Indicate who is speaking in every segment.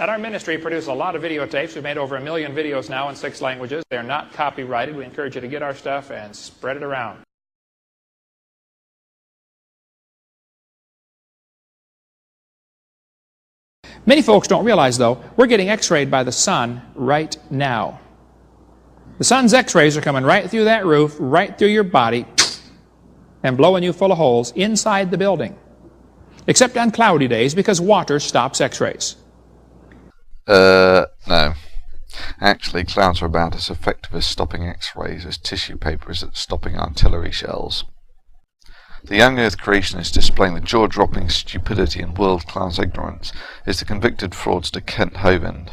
Speaker 1: At our ministry, we produce a lot of videotapes. We've made over 1 million videos now in 6 languages. They're not copyrighted. We encourage you to get our stuff and spread it around. Many folks don't realize, though, we're getting x-rayed by the sun right now. The sun's x-rays are coming right through that roof, right through your body, and blowing you full of holes inside the building. Except on cloudy days, because water stops x-rays.
Speaker 2: No. Actually, clouds are about as effective as stopping x-rays as tissue paper is at stopping artillery shells. The young earth creationist displaying the jaw-dropping stupidity and world-class ignorance is the convicted fraudster Kent Hovind.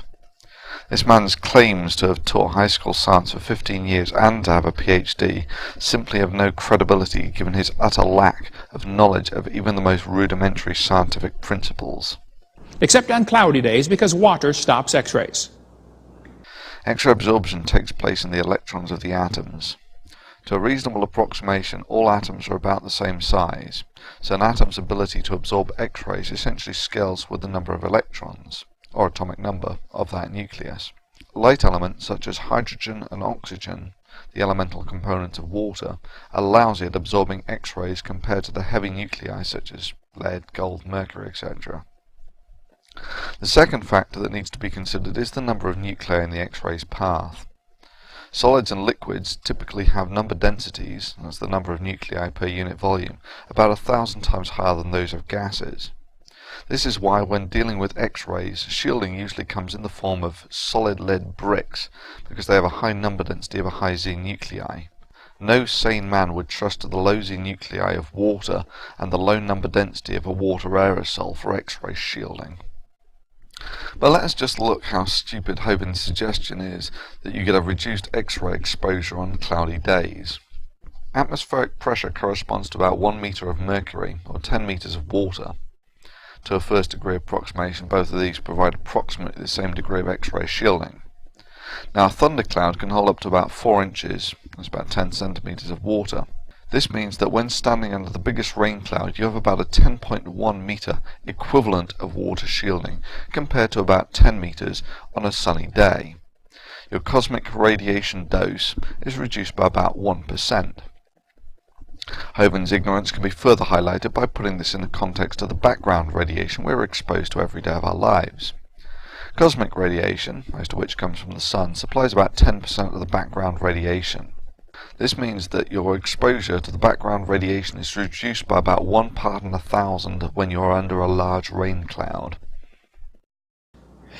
Speaker 2: This man claims to have taught high school science for 15 years and to have a PhD, simply have no credibility given his utter lack of knowledge of even the most rudimentary scientific principles.
Speaker 1: Except on cloudy days, because water stops x-rays.
Speaker 2: X-ray absorption takes place in the electrons of the atoms. To a reasonable approximation, all atoms are about the same size, so an atom's ability to absorb X-rays essentially scales with the number of electrons, or atomic number, of that nucleus. Light elements such as hydrogen and oxygen, the elemental components of water, are lousy at absorbing X-rays compared to the heavy nuclei such as lead, gold, mercury, etc. The second factor that needs to be considered is the number of nuclei in the X-ray's path. Solids and liquids typically have number densities, that's the number of nuclei per unit volume, about 1,000 times higher than those of gases. This is why when dealing with X-rays, shielding usually comes in the form of solid lead bricks, because they have a high number density of a high Z nuclei. No sane man would trust the low Z nuclei of water and the low number density of a water aerosol for X-ray shielding. But let's just look how stupid Hovind's suggestion is that you get a reduced X-ray exposure on cloudy days. Atmospheric pressure corresponds to about 1 meter of mercury, or 10 meters of water. To a first degree approximation, both of these provide approximately the same degree of X-ray shielding. Now a thundercloud can hold up to about 4 inches, that's about 10 centimeters of water. This means that when standing under the biggest rain cloud, you have about a 10.1 meter equivalent of water shielding, compared to about 10 meters on a sunny day. Your cosmic radiation dose is reduced by about 1%. Hovind's ignorance can be further highlighted by putting this in the context of the background radiation we are exposed to every day of our lives. Cosmic radiation, most of which comes from the sun, supplies about 10% of the background radiation. This means that your exposure to the background radiation is reduced by about 1 part in 1,000 when you are under a large rain cloud.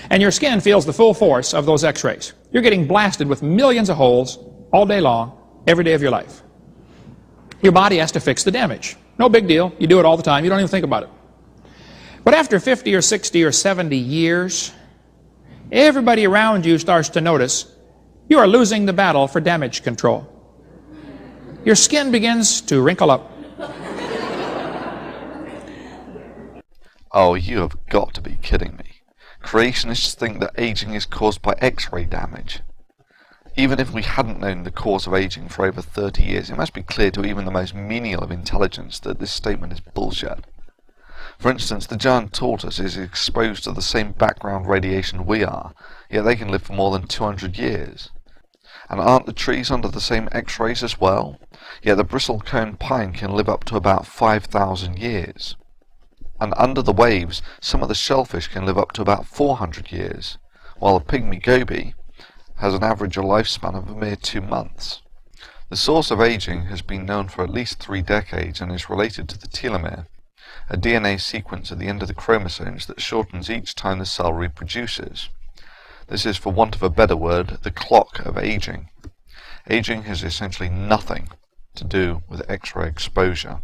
Speaker 1: And your skin feels the full force of those x-rays. You're getting blasted with millions of holes all day long, every day of your life. Your body has to fix the damage. No big deal. You do it all the time. You don't even think about it. But after 50 or 60 or 70 years, everybody around you starts to notice you are losing the battle for damage control. Your skin begins to wrinkle up.
Speaker 2: Oh, you have got to be kidding me. Creationists think that aging is caused by X-ray damage. Even if we hadn't known the cause of aging for over 30 years, it must be clear to even the most menial of intelligence that this statement is bullshit. For instance, the giant tortoise is exposed to the same background radiation we are, yet they can live for more than 200 years. And aren't the trees under the same X-rays as well? Yet the bristlecone pine can live up to about 5,000 years. And under the waves, some of the shellfish can live up to about 400 years, while the pygmy goby has an average lifespan of a mere 2 months. The source of aging has been known for at least 3 decades and is related to the telomere, a DNA sequence at the end of the chromosomes that shortens each time the cell reproduces. This is, for want of a better word, the clock of aging. Aging has essentially nothing to do with X-ray exposure.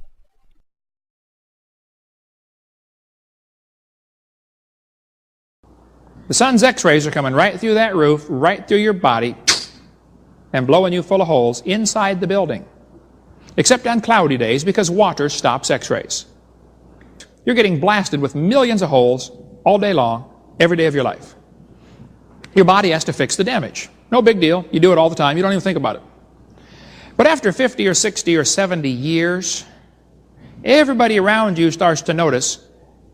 Speaker 1: The sun's x-rays are coming right through that roof, right through your body, and blowing you full of holes inside the building. Except on cloudy days, because water stops x-rays. You're getting blasted with millions of holes all day long, every day of your life. Your body has to fix the damage. No big deal. You do it all the time. You don't even think about it. But after 50 or 60 or 70 years, everybody around you starts to notice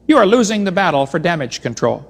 Speaker 1: you are losing the battle for damage control.